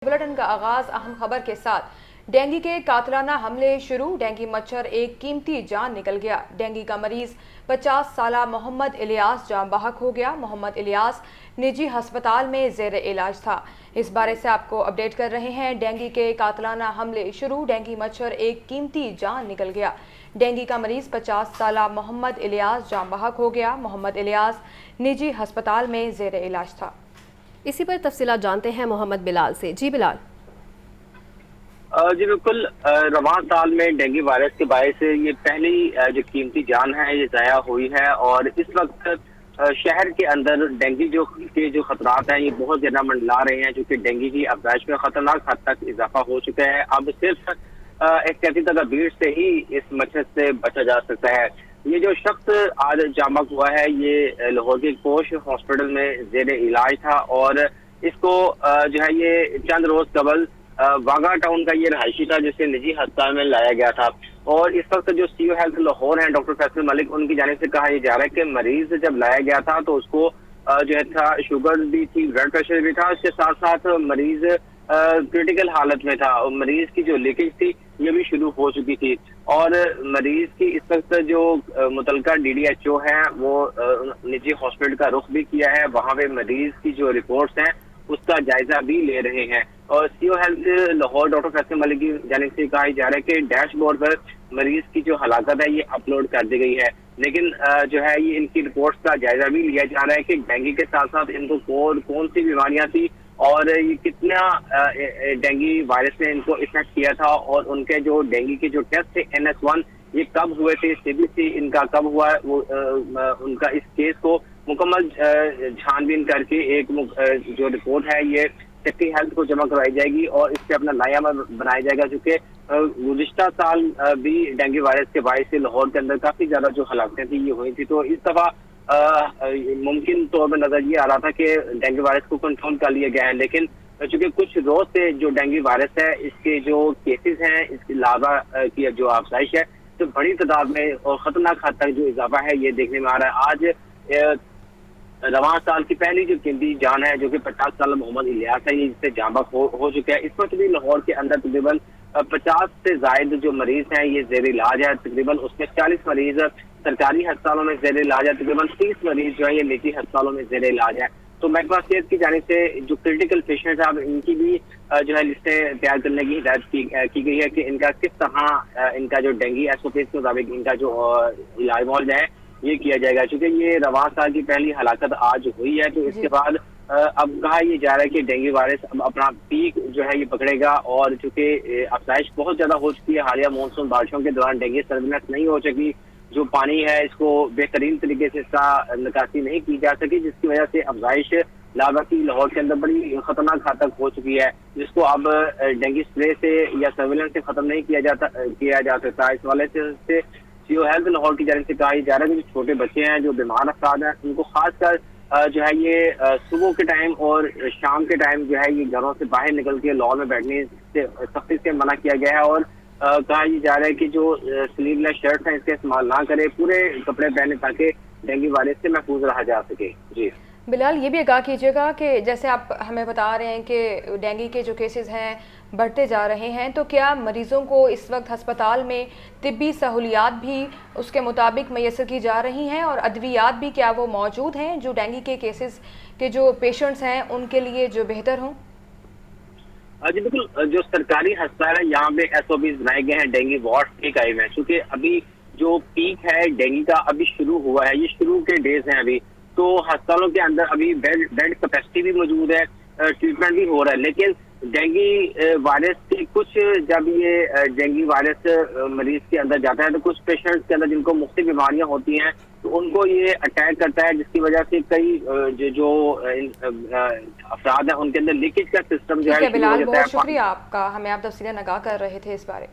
Bulletin का आगाज अहम खबर के साथ। डेंगू के कातिलाना हमले शुरू। डेंगू मच्छर एक कीमती जान निकल गया। डेंगू का मरीज 50 साला मोहम्मद इलियास जान बहक हो गया। मोहम्मद इलियास निजी अस्पताल में जेर इलाज था। इस बारे से आपको अपडेट कर रहे हैं। डेंगू के कातिलाना हमले शुरू। डेंगू मच्छर एक कीमती जान निकल गया। डेंगू का मरीज 50 साला मोहम्मद इलियास जान बहक हो गया। मोहम्मद इलियास निजी अस्पताल में जेर इलाज था। इसी पर तफसीलात जानते हैं मोहम्मद बिलाल से। जी बिलाल। जी बिल्कुल, रवां साल में डेंगू वायरस के बायस से ये पहली जो कीमती जान है ये ज़ाया हुई है। और इस वक्त शहर के अंदर डेंगू के खतरात हैं ये बहुत ज़्यादा मंडला रहे हैं, क्योंकि डेंगू की अफजाइश में खतरनाक हद तक इजाफा हो चुका है। अब सिर्फ एहतियाती तदाबीर से ही इस मच्छर से बचा जा सकता है। ये जो शख्स आज जामक हुआ है ये लाहौर के पोश हॉस्पिटल में जेर इलाज था, और इसको जो है ये चंद रोज कबल वागा टाउन का ये रहायशी था जिसे निजी अस्पताल में लाया गया था। और इस वक्त जो सीओ हेल्थ लाहौर हैं डॉक्टर फैसल मलिक, उनकी जानिब से कहा जा रहा है कि मरीज जब लाया गया था तो उसको जो है था शुगर भी थी, ब्लड प्रेशर भी था, उसके साथ साथ मरीज क्रिटिकल हालत में था और मरीज की जो लीकेज थी ये भी शुरू हो चुकी थी। और मरीज की इस वक्त जो मुतलका DDHO है वो निजी हॉस्पिटल का रुख भी किया है, वहाँ पे मरीज की जो रिपोर्ट्स हैं उसका जायजा भी ले रहे हैं। और CO health Lahore doctor Faisal Malik की जानिब से कहा जा रहा है कि डैशबोर्ड पर मरीज की जो हलाकत है ये अपलोड कर दी गई है, लेकिन जो है ये इनकी रिपोर्ट्स का जायजा भी लिया जा रहा है कि डेंगू के साथ साथ इनको कौन सी बीमारियां थी और ये कितना डेंगू वायरस ने इनको इफेक्ट किया था, और उनके जो डेंगू के जो टेस्ट थे NS1 ये कब हुए थे, CBC इनका कब हुआ, वो उनका इस केस को मुकम्मल छानबीन करके एक जो रिपोर्ट है ये सेक्रेटरी हेल्थ को जमा करवाई जाएगी और इस पे अपना लायामा बनाया जाएगा। क्योंकि गुज़िश्ता साल भी डेंगू वायरस के बायस से लाहौर के अंदर काफी ज्यादा जो हलाकतें थी ये हुई थी, तो इस दफा मुमकिन तौर पर नजर ये आ रहा था कि डेंगू वायरस को कंट्रोल कर लिया गया है। लेकिन चूंकि कुछ रोज से जो डेंगू वायरस है इसके जो केसेस हैं, इसकी लावा की जो अफजाइश है तो बड़ी तादाद में और खतरनाक हद तक जो इजाफा है ये देखने में आ रहा है। आज रवां साल की पहली जो कीमती जान है जो कि 50 साल मोहम्मद इलियास है, ये जिससे जांबक हो चुका है। इस वक्त भी लाहौर के अंदर तकरीबन 50 से जायद जो मरीज हैं ये जेर इलाज है। तकरीबन उसमें 40 मरीज सरकारी अस्पतालों में जेर इलाज है, तकरीबन 30 मरीज जो है ये निजी अस्पतालों में जेर इलाज है। तो महकमा सेहत की जानिब से जो क्रिटिकल पेशेंट है इनकी भी जो है लिस्टें तैयार करने की हिदायत की गई है कि इनका किस तरह इनका जो डेंगू SOP के मुताबिक इनका जो इलाज मौज है ये किया जाएगा। क्योंकि ये रवां साल की पहली हलाकत आज हुई है, तो इसके बाद अब कहा ये जा रहा है कि डेंगू वायरस अब अपना पीक जो है ये पकड़ेगा। और चूंकि अफजाइश बहुत ज्यादा हो चुकी है, हालिया मानसून बारिशों के दौरान डेंगू सर्विलेंस नहीं हो सकी, जो पानी है इसको बेहतरीन तरीके से इसका निकासी नहीं की जा सकी, जिसकी वजह से अफजाइश लावा की लाहौर के अंदर बड़ी खतरनाक हद तक हो चुकी है, जिसको अब डेंगू स्प्रे से या सर्विलेंस से खत्म नहीं किया जा सकता। इस वाले से सीओ हेल्थ लाहौर की जानिब से कहा जा रहा है कि जो छोटे बच्चे हैं, जो बीमार अफराद हैं, उनको खासकर जो है ये सुबह के टाइम और शाम के टाइम जो है ये घरों से बाहर निकल के लॉन में बैठने से सख्ती से मना किया गया है। और कहा ये जा रहा है कि जो स्लीवलेस शर्ट है इसका इस्तेमाल ना करे, पूरे कपड़े पहने ताकि डेंगू वायरस से महफूज रहा जा सके। जी बिलाल, ये भी आगाह कीजिएगा कि जैसे आप हमें बता रहे हैं कि डेंगू के जो केसेस हैं बढ़ते जा रहे हैं, तो क्या मरीज़ों को इस वक्त हस्पताल में तिब्बी सहूलियात भी उसके मुताबिक मैसर की जा रही हैं और अद्वियात भी क्या वो मौजूद हैं जो डेंगू के केसेस के जो पेशेंट्स हैं उनके लिए जो बेहतर हों? जी बिल्कुल, जो सरकारी अस्पताल है यहाँ पे SOPs बनाए गए हैं डेंगू वार्ड के कायम है। क्योंकि अभी जो पीक है डेंगू का अभी शुरू हुआ है, ये शुरू के डेज हैं अभी, तो अस्पतालों के अंदर अभी बेड कैपेसिटी भी मौजूद है, ट्रीटमेंट भी हो रहा है। लेकिन डेंगू वायरस के कुछ जब ये डेंगू वायरस मरीज के अंदर जाता है तो कुछ पेशेंट्स के अंदर जिनको मुख्तलिफ बीमारियां होती हैं तो उनको ये अटैक करता है, जिसकी वजह से कई जो अफराद हैं उनके अंदर लीकेज का सिस्टम जो है। बिलाल, बहुत शुक्रिया आपका, हमें आप तफसीलें आगाह कर रहे थे इस बारे।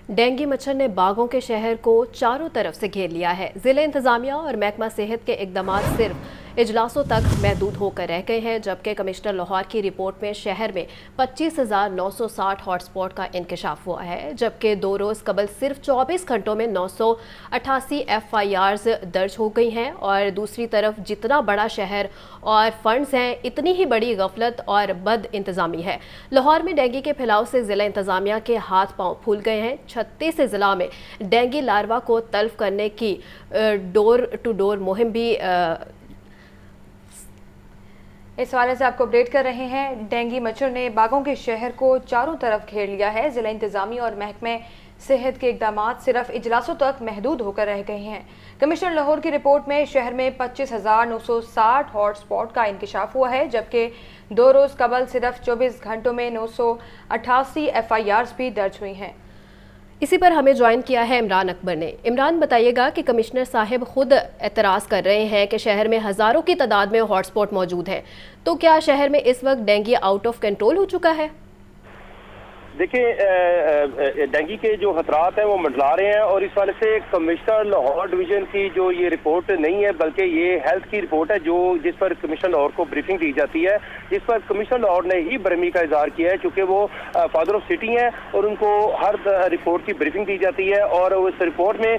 डेंगू मच्छर ने बागों के शहर को चारों तरफ से घेर लिया है। जिला इंतजामिया और महकमा सेहत के इकदामात सिर्फ इजलासों तक महदूद होकर रह गए हैं, जबकि कमिश्नर लाहौर की रिपोर्ट में शहर में 25,960 हॉटस्पॉट का इंकशाफ हुआ है, जबकि 2 रोज़ कबल सिर्फ 24 घंटों में 988 FIRs दर्ज हो गई हैं। और दूसरी तरफ जितना बड़ा शहर और फंड्स हैं, इतनी ही बड़ी गफलत और बद इंतज़ामी है। लाहौर में डेंगू के फैलाव से ज़िला इंतज़ामिया के हाथ पांव फूल गए हैं। 36 ज़िला में डेंगू लार्वा को तल्फ करने की डोर टू डोर मुहिम भी इस हवाले से आपको अपडेट कर रहे हैं। डेंगू मच्छर ने बागों के शहर को चारों तरफ घेर लिया है। ज़िला इंतज़ामिया और महकमे सेहत के इक़दामात सिर्फ इजलासों तक महदूद होकर रह गए हैं। कमिश्नर लाहौर की रिपोर्ट में शहर में 25,960 हॉटस्पॉट का इंकशाफ हुआ है, जबकि 2 रोज़ कबल सिर्फ 24 घंटों में 988 FIRs भी दर्ज हुई हैं। इसी पर हमें ज्वाइन किया है इमरान अकबर ने। इमरान, बताइएगा कि कमिश्नर साहिब खुद एतराज़ कर रहे हैं कि शहर में हज़ारों की तादाद में हॉटस्पॉट मौजूद है, तो क्या शहर में इस वक्त डेंगू आउट ऑफ कंट्रोल हो चुका है? देखिए, डेंगू के जो खतरात हैं वो मंडला रहे हैं और इस वाले से कमिश्नर लाहौर डिवीजन की जो ये रिपोर्ट नहीं है बल्कि ये हेल्थ की रिपोर्ट है, जो जिस पर कमिश्नर लाहौर को ब्रीफिंग दी जाती है, जिस पर कमिश्नर लाहौर ने ही बरहमी का इजहार किया है, चूँकि वो फादर ऑफ सिटी हैं और उनको हर रिपोर्ट की ब्रीफिंग दी जाती है। और उस रिपोर्ट में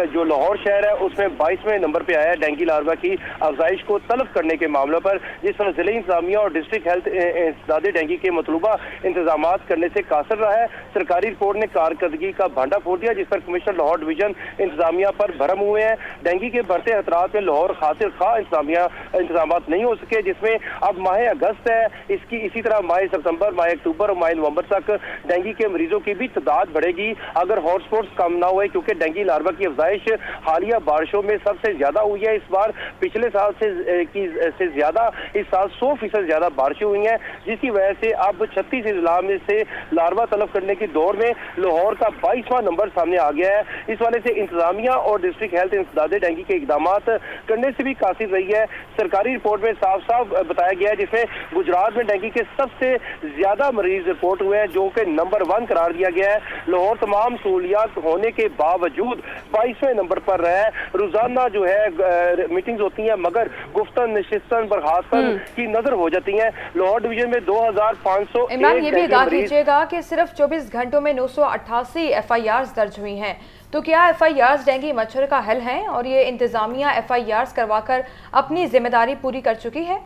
जो लाहौर शहर है उसमें 22वें नंबर पर आया है डेंगू लार्वा की अफजाइश को तलब करने के मामलों पर, जिस पर जिला इंतजामिया और डिस्ट्रिक्ट हेल्थ इंसदाद डेंगू के मतलूबा इंतजाम करने से कासर रहा है। सरकारी रिपोर्ट ने कारकर्दगी का भांडा फोड़ दिया, जिस पर कमिश्नर लाहौर डिवीजन इंतजामिया पर भरम हुए हैं। डेंगू के बढ़ते खतरात में लाहौर खातिर खा इंतजाम नहीं हो सके, जिसमें अब माह अगस्त है, इसी तरह माह सितंबर, माह अक्टूबर और माह नवंबर तक डेंगू के मरीजों की भी तादाद बढ़ेगी अगर हॉटस्पॉट्स कम ना हुए, क्योंकि डेंगू लार्वा की अफजाइश हालिया बारिशों में सबसे ज्यादा हुई है। इस बार पिछले साल से ज्यादा इस साल 100% ज्यादा बारिशें हुई हैं, जिसकी वजह से अब 36 जिला में से लार्वा तलब करने की दौड़ में लाहौर का 22वां नंबर सामने आ गया है। इस वाले से इंतजामिया और डिस्ट्रिक्ट हेल्थ इंसदाद डेंगू के इकदामात करने से भी कासिर रही है। सरकारी रिपोर्ट में साफ साफ बताया गया है, जिसमें गुजरात में डेंगू के सबसे ज्यादा मरीज रिपोर्ट हुए हैं, जो कि नंबर 1 करार दिया गया है। लाहौर तमाम सहूलियात होने के बावजूद 22वें नंबर पर रहा है। रोजाना जो है मीटिंग्स होती हैं, मगर गुफ्तन नशिस्तन बर्खास्तन की नजर हो जाती हैं। लाहौर डिवीजन में 2500 इमरान, ये भी आगाह कीजिएगा कि सिर्फ 24 घंटों में 988 FIRs दर्ज हुई हैं, तो क्या FIRs डेंगू मच्छर का हल हैं और ये इंतजामिया FIRs करवाकर अपनी जिम्मेदारी पूरी कर चुकी है?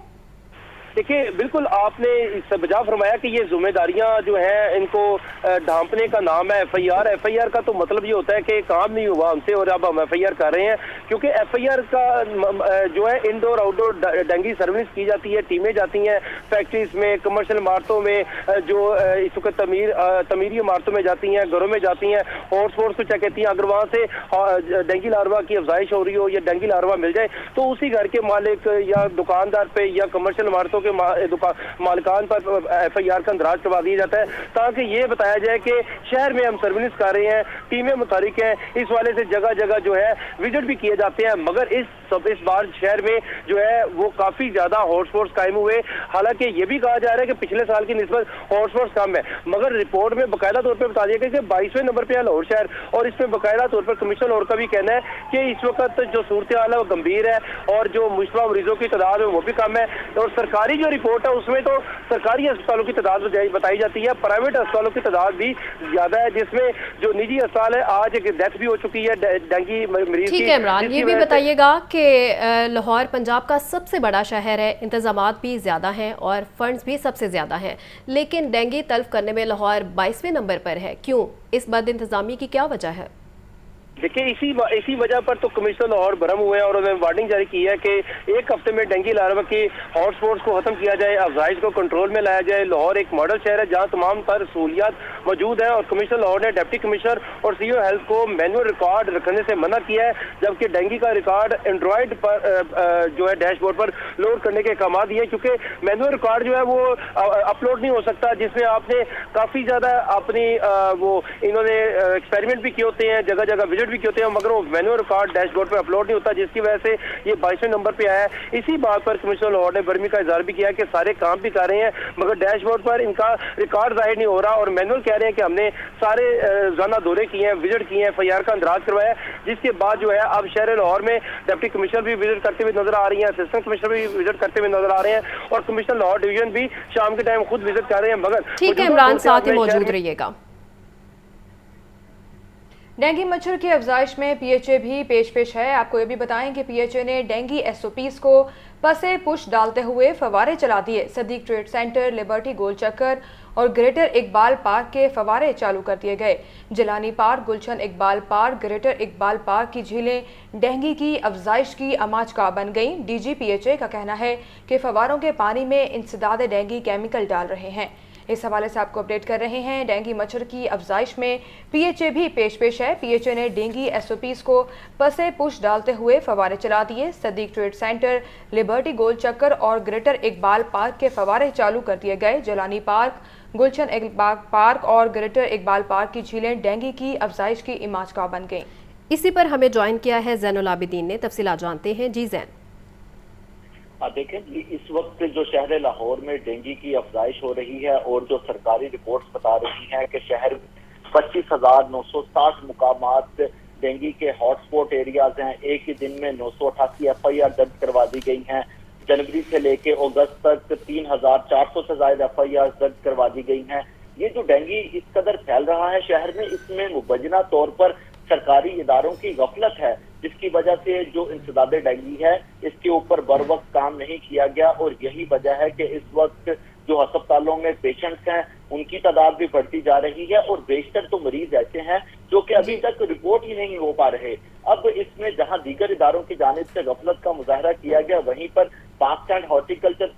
देखिए, बिल्कुल आपने इससे बजा फरमाया कि ये जिम्मेदारियां जो हैं इनको ढांपने का नाम है FIR का तो मतलब ये होता है कि काम नहीं हुआ हमसे और अब हम FIR कर रहे हैं, क्योंकि FIR का जो है इंडोर आउटडोर डेंगू सर्विस की जाती है, टीमें जाती हैं फैक्ट्रीज में, कमर्शियल इमारतों में, जो इस वक्त तमीरी इमारतों में जाती हैं, घरों में जाती हैं, हॉटस्पॉट्स को चेक करती हैं। अगर वहाँ से डेंगू लार्वा की अफजाइश हो रही हो या डेंगू लार्वा मिल जाए तो उसी घर के मालिक या दुकानदार पे या कमर्शियल इमारतों के मालिकान पर FIR का अंदराज करवा दिया जाता है, ताकि ये बताया जाए कि शहर में हम सर्विलेंस कर रहे हैं, टीमें मुतारिक हैं। इस वाले से जगह जगह जो है विजिट भी किए जाते हैं, मगर इस बार शहर में जो है वो काफी ज्यादा हॉटस्पॉट्स कायम हुए। हालांकि ये भी कहा जा रहा है कि पिछले साल की निस्बत हॉटस्पॉट्स कम है, मगर रिपोर्ट में बाकायदा तौर पर बता दिया गया कि 22वें नंबर पर है लाहौर शहर, और इसमें बाकायदा तौर पर कमिश्नर लाहौर का भी कहना है कि इस वक्त जो सूरत हाल है वो गंभीर है और जो मुश्तबा मरीजों की तादाद है वो भी कम है। और सरकारी जो रिपोर्ट है उसमें तो सरकारी अस्पतालों की तादाद बताई जाती है, प्राइवेट अस्पतालों की तादाद भी ज्यादा है, जिसमें जो निजी अस्पताल है आज एक डेथ भी हो चुकी है डेंगू मरीज की। ठीक है इमरान, ये भी बताइएगा कि लाहौर पंजाब का सबसे बड़ा शहर है, इंतजामात भी ज़्यादा हैं और फंड्स भी सबसे ज़्यादा हैं, लेकिन डेंगू तल्फ करने में लाहौर 22वें नंबर पर है। क्यों? इस बद इंतजामी की क्या वजह है? देखिए, इसी वजह पर तो कमिश्नर लाहौर भरम हुए हैं और उन्होंने वार्निंग जारी की है कि एक हफ्ते में डेंगू लार्वा की हॉटस्पॉट्स को खत्म किया जाए, अफजाइश को कंट्रोल में लाया जाए। लाहौर एक मॉडल शहर है जहां तमाम तर सहूलियात मौजूद है और कमिश्नर लाहौर ने डिप्टी कमिश्नर और CEO हेल्थ को मैनुअल रिकॉर्ड रखने से मना किया है, जबकि डेंगू का रिकॉर्ड एंड्रॉयड पर जो है डैशबोर्ड पर लोड करने के अहकाम दिए, क्योंकि मैनुअल रिकॉर्ड जो है वो अपलोड नहीं हो सकता, जिसमें आपने काफी ज्यादा अपनी वो इन्होंने एक्सपेरिमेंट भी किए होते हैं, जगह जगह विजिट भी किए होते हैं, मगर वो मैनुअल रिकॉर्ड डैशबोर्ड पे अपलोड नहीं होता, जिसकी वजह से ये 22वें नंबर पे आया है। इसी बात पर कमिश्नर लाहौर ने बर्मी का इजहार भी किया कि सारे काम भी कर रहे हैं, मगर डैशबोर्ड पर इनका रिकॉर्ड जाहिर नहीं हो रहा, और मैनुअल कह रहे हैं कि हमने सारे रोजाना दौरे किए हैं, विजिट किए हैं, FIR का अंदराज करवाया, जिसके बाद जो है अब शहर लाहौर में डिप्टी कमिश्नर भी विजिट करते हुए नजर आ रही हैं, असिस्टेंट कमिश्नर भी विजिट करते हुए नजर आ रहे हैं, और कमिश्नर लाहौर डिवीजन भी शाम के टाइम खुद विजिट कर रहे हैं। मगर ठीक है इमरान, साथ ही मौजूद रहिएगा। डेंगू मच्छर की अफजाइश में PHA भी पेश है। आपको ये भी बताएं कि PHA ने डेंगू SOPs को पसे पुश डालते हुए फवारे चला दिए। सदीक ट्रेड सेंटर, लिबर्टी गोल चक्कर और ग्रेटर इकबाल पार्क के फवारे चालू कर दिए गए। Jilani park, Gulshan Iqbal park, greater Iqbal park की झीलें डेंगू की अफजाइश की अमाचका बन गईं। DG PHA का कहना है कि फवारों के पानी में इंसदाद डेंगू केमिकल डाल रहे हैं। इस हवाले से आपको अपडेट कर रहे हैं। डेंगू मच्छर की अफजाइश में PHA भी पेश है। PHA ने डेंगू SOPs को पसे पुश डालते हुए फवारे चला दिए। सदीक ट्रेड सेंटर, लिबर्टी गोल चक्कर और ग्रेटर इकबाल पार्क के फवारे चालू कर दिए गए। जलानी पार्क, गुलशन इकबाल पार्क और ग्रेटर इकबाल पार्क की झीलें डेंगू की अफजाइश की इमाचका बन गईं। इसी पर हमें ज्वाइन किया है ज़ैनुल आबिदीन ने, तफसीलात जानते हैं। जी ज़ैन। देखें, इस वक्त जो शहर लाहौर में डेंगू की अफजाइश हो रही है और जो सरकारी रिपोर्ट्स बता रही हैं कि शहर 25,960 मुकामात डेंगू के हॉटस्पॉट एरियाज हैं। एक ही दिन में 988 FIR दर्ज करवा दी गई हैं। जनवरी से लेके अगस्त तक 3,400 से ज्यादा FIR दर्ज करवा दी गई हैं। ये जो डेंगू इस कदर फैल रहा है शहर में, इसमें मुबैना तौर पर सरकारी इदारों की गफलत है, जिसकी वजह से जो इंसदाद डेंगू है इसके ऊपर बर वक्त काम नहीं किया गया, और यही वजह है कि इस वक्त जो अस्पतालों में पेशेंट्स हैं उनकी तादाद भी बढ़ती जा रही है, और बेशतर तो मरीज ऐसे हैं जो कि अभी तक रिपोर्ट ही नहीं हो पा रहे। अब इसमें जहां दीगर इदारों की जानिब से गफलत का मुजाहरा किया गया, वहीं पर पार्क एंड हॉर्टिकल्चर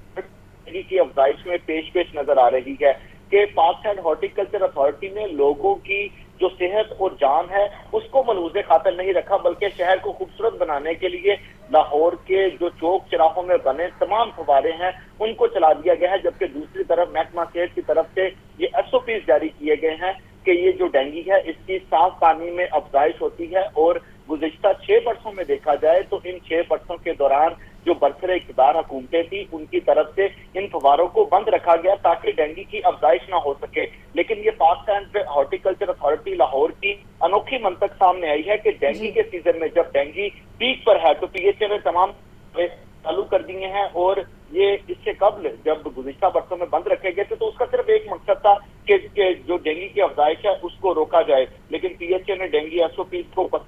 की अफजाइश में पेश नजर आ रही है कि पार्क एंड हॉर्टिकल्चर अथॉरिटी ने लोगों की जो सेहत और जान है उसको मलूज़े खातर नहीं रखा, बल्कि शहर को खूबसूरत बनाने के लिए लाहौर के जो चौक चौराहों में बने तमाम फवारे हैं उनको चला दिया गया है। जबकि दूसरी तरफ महकमा सेहत की तरफ से ये SOPs जारी किए गए हैं कि ये जो डेंगू है इसकी साफ पानी में अफजाइश होती है, और गुज़िश्ता 6 बरसों में देखा जाए तो इन 6 बरसों के दौरान जो बरसरे इक़्तिदार हुकूमतें थी उनकी तरफ से इन फवारों को बंद रखा गया ताकि डेंगू की अफजाइश ना हो सके। लेकिन ये park and horticulture authority Lahore की अनोखी मंतक सामने आई है कि डेंगू के सीजन में जब डेंगू पीक पर है तो PHA ने तमाम चालू कर दिए हैं, और ये इससे कबल जब गुज़िश्ता बरसों में बंद रखे गए थे तो उसका सिर्फ एक मकसद था कि जो डेंगू की अफजाइश है उसको रोका जाए। लेकिन PHA ने डेंगू SOPs को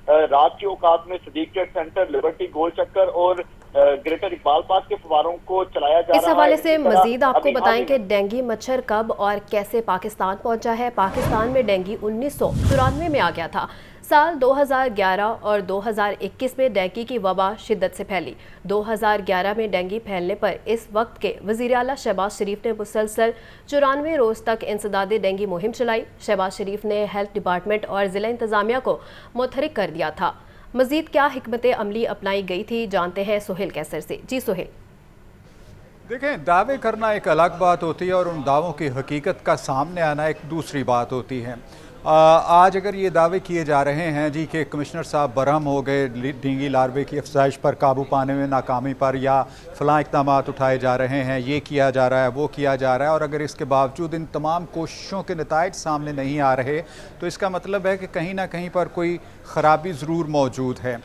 रात के औकात में सदीक ट्रेड सेंटर, लिबर्टी गोल चक्कर और ग्रेटर इकबाल पार्क के फवारों को चलाया जा रहा है। इस हवाले से मजीद आपको बताएं कि डेंगू मच्छर कब और कैसे पाकिस्तान पहुंचा है। पाकिस्तान में डेंगू 1994 में आ गया था। साल 2011 और 2021 में डेंगू की वबा शिद्दत से फैली। 2011 में डेंगू फैलने पर इस वक्त के वज़ीर आला शहबाज शरीफ ने मुसलसल 94 रोज़ तक इंसदाद डेंगू मुहिम चलाई। शहबाज शरीफ ने हेल्थ डिपार्टमेंट और ज़िला इंतज़ामिया को मुतहरिक कर दिया था। मज़ीद क्या हिकमत अमली अपनाई गई थी, जानते हैं सोहेल कैसर से। जी सोहेल। देखें, दावे करना एक अलग बात होती है और उन दावों की हकीकत का सामने आना एक दूसरी बात होती है। आज अगर ये दावे किए जा रहे हैं जी कि कमिश्नर साहब बरहम हो गए डेंगू लार्वे की अफजाइश पर काबू पाने में नाकामी पर, या फ़लाँ इक़दामात उठाए जा रहे हैं, ये किया जा रहा है, वो किया जा रहा है, और अगर इसके बावजूद इन तमाम कोशिशों के नताइज सामने नहीं आ रहे तो इसका मतलब है कि कहीं ना कहीं पर कोई ख़राबी ज़रूर मौजूद है।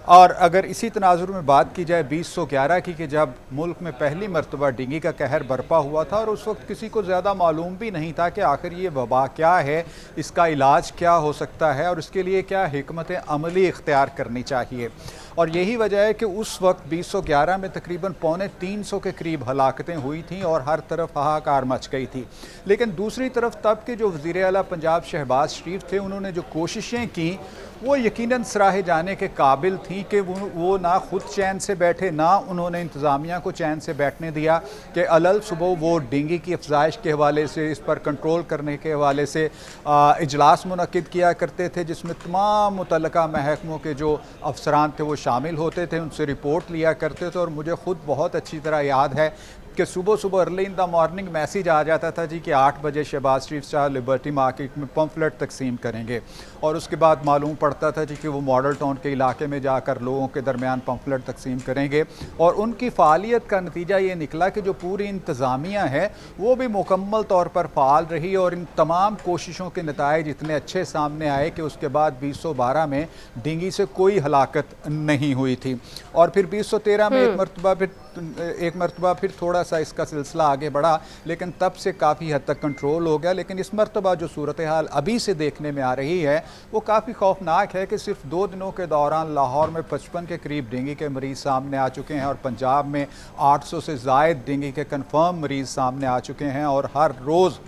और अगर इसी तनाजुर में बात की जाए 2011 की कि जब मुल्क में पहली मरतबा डेंगू का कहर बरपा हुआ था और उस वक्त किसी को ज़्यादा मालूम भी नहीं था कि आखिर ये वबा क्या है, इसका इलाज क्या हो सकता है और इसके लिए क्या हिकमत अमली इख्तियार करनी चाहिए। और यही वजह है कि उस वक्त 2011 में तकरीबन 250 के करीब हलाकतें हुई थीं और हर तरफ हाहाकार मच गई थी। लेकिन दूसरी तरफ तब के जो वज़ीर आला पंजाब शहबाज शरीफ थे, उन्होंने जो कोशिशें की वो यकीनन सराहे जाने के काबिल थी कि वो ना खुद चैन से बैठे, ना उन्होंने इंतज़ामिया को चैन से बैठने दिया कि अलल सुबह वो डेंगू की अफजाइश के हवाले से, इस पर कंट्रोल करने के हवाले से इजलास मुनक्किद किया करते थे, जिसमें तमाम मुतल्लका महकमों के जो अफसरान थे वो शामिल होते थे, उनसे रिपोर्ट लिया करते थे। और मुझे ख़ुद बहुत अच्छी तरह याद है कि सुबह सुबह early in the morning message आ जाता था जी कि 8 बजे शहबाज शरीफ साहब लिबर्टी मार्केट में पम्फलेट तकसीम करेंगे, और उसके बाद मालूम पड़ता था जी कि वो मॉडल टाउन के इलाके में जाकर लोगों के दरमियान पम्फलेट तकसीम करेंगे। और उनकी फ़ालियत का नतीजा ये निकला कि जो पूरी इंतज़ामिया है वो भी मुकम्मल तौर पर फ़ाल रही, और इन तमाम कोशिशों के नताइज इतने अच्छे सामने आए कि उसके बाद 2012 में डेंगू से कोई हलाकत नहीं हुई थी। और फिर 2013 में एक मरतबा फिर थोड़ा सा इसका सिलसिला आगे बढ़ा, लेकिन तब से काफ़ी हद तक कंट्रोल हो गया। लेकिन इस मरतबा जो सूरत हाल अभी से देखने में आ रही है वो काफ़ी खौफनाक है कि सिर्फ 2 दिनों के दौरान लाहौर में 55 के करीब डेंगू के मरीज़ सामने आ चुके हैं, और पंजाब में 800 से ज़ायद डेंगू के कन्फर्म मरीज़ सामने आ चुके हैं, और हर रोज़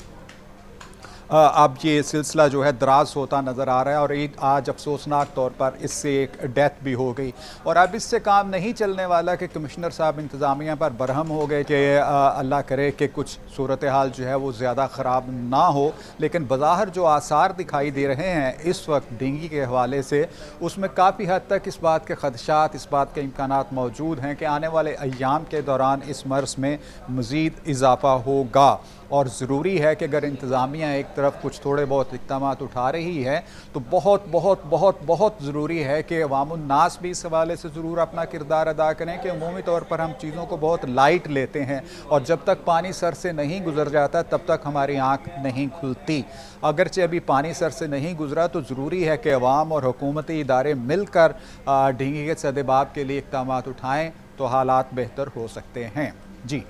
अब ये सिलसिला जो है दराज होता नज़र आ रहा है। और आज अफसोसनाक तौर पर इससे एक डेथ भी हो गई, और अब इससे काम नहीं चलने वाला कि कमिश्नर साहब इंतज़ामिया पर बरहम हो गए कि अल्लाह करे कि कुछ सूरत हाल जो है वो ज़्यादा ख़राब ना हो। लेकिन बज़ाहिर जो आसार दिखाई दे रहे हैं इस वक्त डेंगू के हवाले से, उसमें काफ़ी हद तक इस बात के ख़दशात, इस बात के इम्कानात मौजूद हैं कि आने वाले अय्याम के दौरान इस मर्ज़ में मज़ीद इजाफ़ा होगा। और ज़रूरी है कि अगर इंतज़ामिया एक तरफ कुछ थोड़े बहुत इक़दामात उठा रही है तो बहुत बहुत बहुत बहुत ज़रूरी है कि अवामुन्नास भी इस हवाले से ज़रूर अपना किरदार अदा करें कि अमूमी तौर पर हम चीज़ों को बहुत लाइट लेते हैं, और जब तक पानी सर से नहीं गुज़र जाता तब तक हमारी आँख नहीं खुलती। अगरचे अभी पानी सर से नहीं गुज़रा तो ज़रूरी है कि अवाम और हुकूमती इदारे मिलकर डेंगू के सद्देबाब के लिए इक़दामात उठाएँ तो हालात बेहतर हो सकते हैं। जी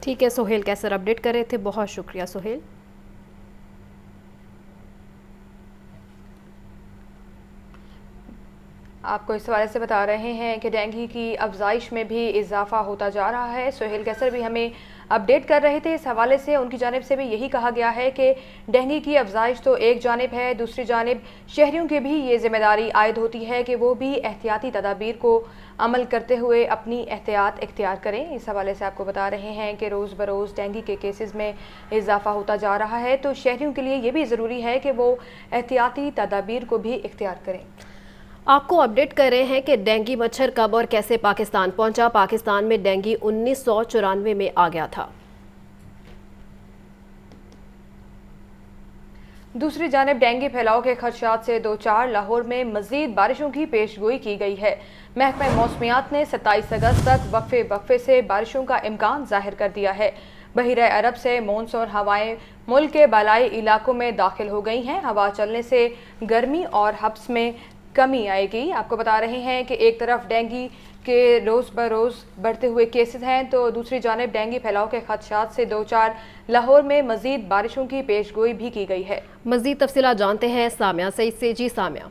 ठीक है, सोहेल कैसर अपडेट कर रहे थे, बहुत शुक्रिया सोहेल। आपको इस हवाले से बता रहे हैं कि डेंगू की अफजाइश में भी इजाफा होता जा रहा है। सोहेल कैसर भी हमें अपडेट कर रहे थे इस हवाले से। उनकी जानिब से भी यही कहा गया है कि डेंगू की अफजाइश तो एक जानिब है, दूसरी जानिब शहरियों की भी ये जिम्मेदारी आयद होती है कि वो भी एहतियाती तदाबीर को अमल करते हुए अपनी एहतियात इख्तियार करें। इस हवाले से आपको बता रहे हैं कि रोज़ बरोज़ डेंगू के केसेस में इजाफा होता जा रहा है, तो शहरियों के लिए ये भी ज़रूरी है कि वो एहतियाती तदाबीर को भी इख्तियार करें। आपको अपडेट कर रहे हैं कि डेंगू मच्छर कब और कैसे पाकिस्तान पहुंचा। पाकिस्तान में डेंगू 1994 में आ गया था। दूसरी जानिब डेंगू फैलाव के खदशात से 2-4 लाहौर में मजीद बारिशों की पेशगोई की गई है। महकमा मौसमियात ने 27 अगस्त तक वक्फे से बारिशों का इम्कान जाहिर कर दिया है। बहिरे अरब से मॉनसून हवाएं मुल्क के बालाई इलाकों में दाखिल हो गई हैं। हवा चलने से गर्मी और हब्स में कमी आएगी। आपको बता रहे हैं कि एक तरफ डेंगू के रोज़ बरोज़ बढ़ते हुए केसेस हैं, तो दूसरी जानिब डेंगू फैलाव के खदशात से 2-4 लाहौर में मज़ीद बारिशों की पेशगोई भी की गई है। मज़ीद तफसीलात जानते हैं सामिया सईद से। जी सामिया।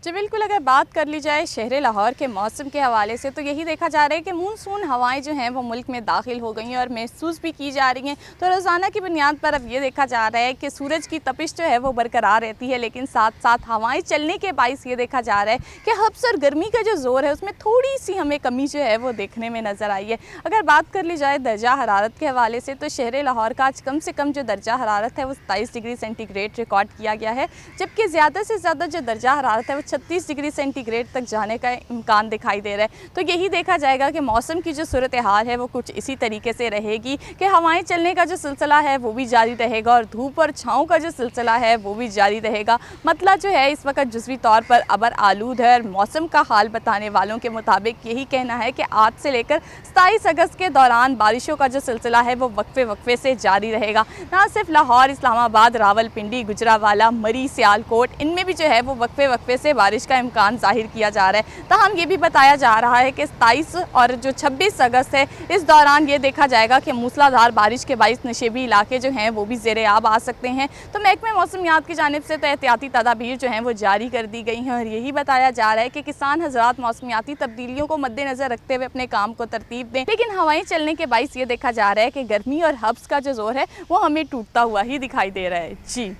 जी बिल्कुल, अगर बात कर ली जाए शहर लाहौर के मौसम के हवाले से तो यही देखा जा रहा है कि मानसून हवाएं जो हैं वो मुल्क में दाखिल हो गई हैं और महसूस भी की जा रही हैं। तो रोज़ाना की बुनियाद पर अब ये देखा जा रहा है कि सूरज की तपिश जो है वो बरकरार रहती है, लेकिन साथ साथ हवाएं चलने के बाइस ये देखा जा रहा है कि हब्स और गर्मी का जो ज़ोर है उसमें थोड़ी सी हमें कमी जो है वो देखने में नज़र आई है। अगर बात कर ली जाए दर्जा हरारत के हवाले से तो शहर लाहौर का आज कम से कम जो दर्जा हरारत है वो 27 डिग्री सेंटीग्रेड रिकॉर्ड किया गया है, जबकि ज़्यादा से ज़्यादा जो दर्जा हरारत है वो 36 डिग्री सेंटीग्रेड तक जाने का इम्कान दिखाई दे रहा है। तो यही देखा जाएगा कि मौसम की जो सूरत हाल है वो कुछ इसी तरीके से रहेगी कि हवाएं चलने का जो सिलसिला है वो भी जारी रहेगा और धूप और छाँव का जो सिलसिला है वो भी जारी रहेगा। मतलब जो है इस वक्त जुज़वी तौर पर अबर आलूद है और मौसम का हाल बताने वालों के मुताबिक यही कहना है कि आज से लेकर 27 अगस्त के दौरान बारिशों का जो सिलसिला है वो वक्फे से जारी रहेगा। ना सिर्फ लाहौर, इस्लामाबाद, रावलपिंडी, गुजरावाला, मरी, सियालकोट, इनमें भी जो है वो वक्फे से बारिश का इम्कान जाहिर किया जा रहा है। ताहम ये भी बताया जा रहा है कि 27 और जो 26 अगस्त है इस दौरान ये देखा जाएगा कि मूसलाधार बारिश के बाइस नशेबी इलाके जो हैं वो भी ज़ेरे आब आ सकते हैं। तो महकमे मौसमियात की जानिब से तो एहतियाती तदाबीर जो हैं वो जारी कर दी गई हैं और यही बताया जा रहा है कि किसान हजरात मौसमियाती तब्दीलियों को मद्देनज़र रखते हुए अपने काम को तरतीब दें। लेकिन हवाएं चलने के बाइस ये देखा जा रहा है कि गर्मी और हब्स का जो जोर है वो हमें टूटता हुआ ही दिखाई दे रहा है। जी।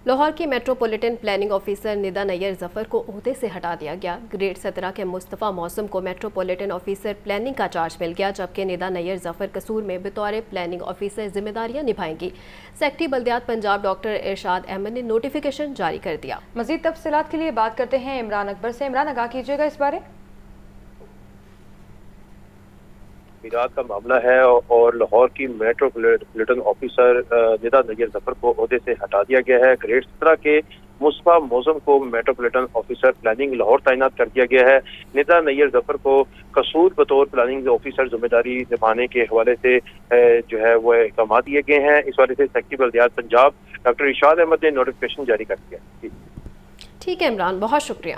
लाहौर की metropolitan planning officer Nida Nayyar Zafar को ओहदे से हटा दिया गया। ग्रेड 17 के मुस्तफ़ा मौसम को मेट्रोपॉलिटन ऑफिसर प्लानिंग का चार्ज मिल गया, जबकि निदा नैयर जफ़र कसूर में बतौर प्लानिंग ऑफिसर जिम्मेदारियां निभाएंगी। सेक्रेटरी बल्दियात पंजाब डॉक्टर इरशाद अहमद ने नोटिफिकेशन जारी कर दिया। मज़ीद तफसीलात के लिए बात करते हैं इमरान अकबर से। इमरान, आगाह कीजिएगा इस बारे। تخمیرات کا معاملہ ہے اور لاہور کی میٹروپولیٹن آفیسر ندا نیر ظفر کو عہدے سے ہٹا دیا گیا ہے۔ گریڈ 17 کے مصطفیٰ موزم کو میٹروپولیٹن آفیسر پلاننگ لاہور تعینات کر دیا گیا ہے۔ ندا نیر ظفر کو قصور بطور پلاننگ آفیسر ذمہ داری نبھانے کے حوالے سے جو ہے وہ احکامات دیے گئے ہیں۔ اس حوالے سے سیکرٹری بلدیات پنجاب ڈاکٹر ارشاد احمد نے نوٹیفکیشن جاری کر دیا۔ ٹھیک ہے عمران، بہت شکریہ۔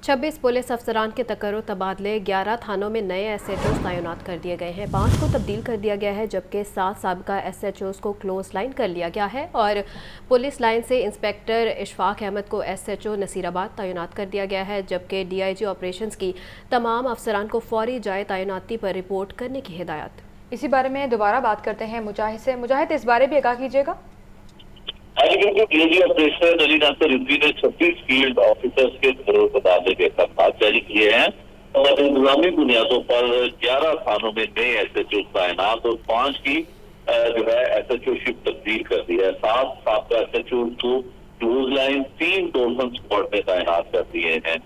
26 پولیس افسران کے تقرر تبادلے، 11 تھانوں میں نئے ایس ایچ اوز تعینات کر دیے گئے ہیں، 5 کو تبدیل کر دیا گیا ہے، جبکہ 7 سابقہ ایس ایچ اوز کو کلوز لائن کر لیا گیا ہے اور پولیس لائن سے انسپیکٹر اشفاق احمد کو ایس ایچ او نصیر آباد تعینات کر دیا گیا ہے، جبکہ ڈی آئی جی آپریشنز کی تمام افسران کو فوری جائے تعیناتی پر رپورٹ کرنے کی ہدایت۔ اسی بارے میں دوبارہ بات کرتے ہیں مجاہد سے۔ مجاہد، اس بارے بھی آگاہ کیجیے گا۔ بالکل، ڈی آئی جی آپریشن علی ناصر رضوی نے 26 فیلڈ آفیسرز کے تقرر تبادلے کے احکامات جاری کیے ہیں اور انتظامی بنیادوں پر 11 تھانوں میں نئے ایس ایچ او تعینات اور 5 کی جو ہے ایس ایچ او شپ تبدیل کر دی ہے۔ 7 سابقہ ایس ایچ او کو کلوز لائن، 3 ڈورمن اسکواڈ میں تعینات کر دیے ہیں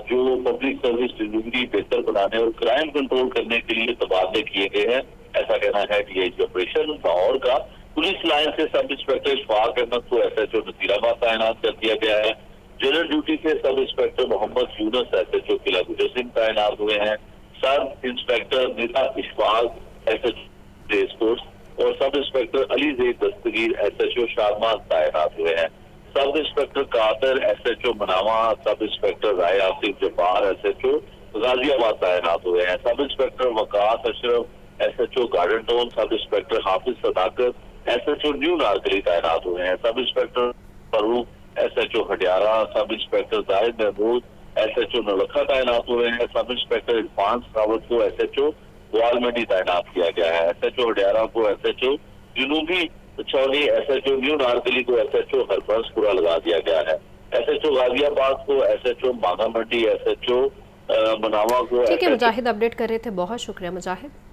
جو پبلک سروس ڈلیوری بہتر بنانے اور کرائم کنٹرول کرنے کے لیے تبادلے کیے گئے ہیں، ایسا کہنا ہے D I G operation Lahore کا۔ پولیس لائن سے سب انسپیکٹر اشفاق احمد کو ایس ایچ او نصیر آباد تعینات کر دیا گیا ہے۔ جنرل ڈیوٹی سے sub inspector Muhammad Younis S H O Qila Gujjar Singh تعینات ہوئے ہیں۔ Sub inspector Nida Ashfaq S H O race force اور sub inspector Ali Zaid Dastgir S H O Shadman تعینات ہوئے ہیں۔ Sub inspector Qadir S H O Manawan, sub inspector Rai Asif Jabbar S H O Ghaziabad تعینات ہوئے ہیں۔ Sub inspector Waqas Ashraf S H O Garden Town, sub inspector حافظ Sadaqat S H O new Anarkali تعینات ہوئے ہیں۔ Sub inspector Farooq S H O Hadiara, sub inspector Zahid Mehmood S H O Naulakha تعینات ہوئے ہیں۔ سب انسپیکٹر عرفان راوت کو ایس ایچ او گوال منڈی تعینات کیا گیا ہے۔ ایس ایچ او ہڈیارہ کو ایس ایچ او جنوبی چھوڑی، ایس ایچ او نیو نارکلی کو ایس ایچ او ہربنس پورا لگا دیا گیا ہے۔ ایس ایچ او غازی آباد کو ایس ایچ او ماگا منڈی، ایس ایچ او مناوا کو۔ ٹھیک ہے مجاہد، اپڈیٹ کر رہے تھے، بہت شکریہ مجاہد۔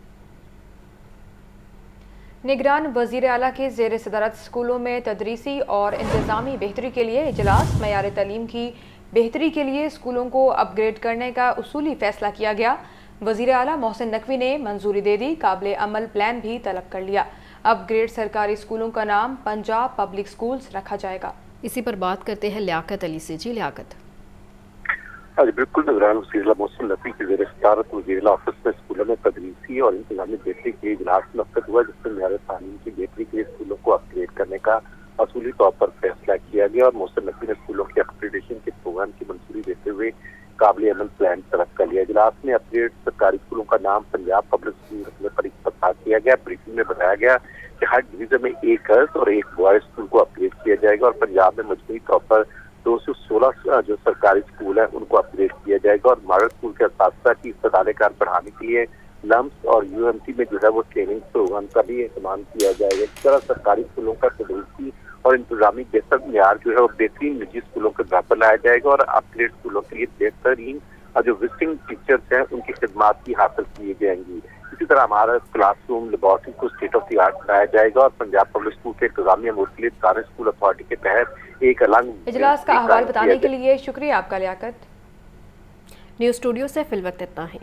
نگران وزیر اعلیٰ کی زیر صدارت اسکولوں میں تدریسی اور انتظامی بہتری کے لیے اجلاس، معیار تعلیم کی بہتری کے لیے اسکولوں کو اپ گریڈ کرنے کا اصولی فیصلہ کیا گیا۔ وزیر اعلیٰ محسن نقوی نے منظوری دے دی، قابل عمل پلان بھی طلب کر لیا۔ اپ گریڈ سرکاری اسکولوں کا نام پنجاب پبلک اسکولز رکھا جائے گا۔ اسی پر بات کرتے ہیں لیاقت علی سے۔ جی لیاقت۔ بالکل، نگران وزیر اعلیٰ محسن نقوی کی زیر صدارت وزیر اعلیٰ آفس میں اسکولوں میں تدریسی اور انتظامی بہتری کے اجلاس منعقد ہوا، جس میں معیار تعلیم کی بہتری کے لیے اسکولوں کو اپ گریڈ کرنے کا اصولی طور پر فیصلہ کیا گیا اور محسن نقوی نے اسکولوں کے اپگریڈیشن کے پروگرام کی منظوری دیتے ہوئے قابل عمل پلان طلب کر لیا۔ اجلاس میں اپ گریڈ سرکاری اسکولوں کا نام پنجاب پبلک اسکول رکھنے پر اتفاق کیا گیا۔ بریفنگ میں بتایا گیا کہ ہر ڈویژن میں 1 گرلز اور 1 بوائز اسکول کو اپ گریڈ کیا جائے گا اور پنجاب میں مجموعی طور پر 216 جو سرکاری اسکول ہیں ان کو اپ گریڈ کیا جائے گا اور ماڈل اسکول کے اساتذہ کی استدعائے کار بڑھانے کے لیے لمس اور یو ایم سی میں جو ہے وہ ٹریننگ پروگرام کا بھی اہتمام کیا جائے گا۔ اس طرح سرکاری اسکولوں کا تدریسی اور انتظامی بہتر معیار جو ہے وہ بہترین نجی اسکولوں کے برابر لایا جائے گا اور اپ گریڈ اسکولوں کے لیے بہترین جو وزٹنگ ٹیچرز ہیں ان کی خدمات بھی حاصل کی جائیں گی۔ اسی طرح ہمارا کلاس روم لیبارٹری کو اسٹیٹ آف دی آرٹ بنایا جائے گا اور پنجاب پبلک اسکول کے انتظامیہ مختلف سارے اسکول اتھارٹی کے تحت ایک الگ اجلاس کا احوال بتانے کے لیے شکریہ آپ کا لیاقت۔ نیوز اسٹوڈیو سے فی الوقت اتنا ہے۔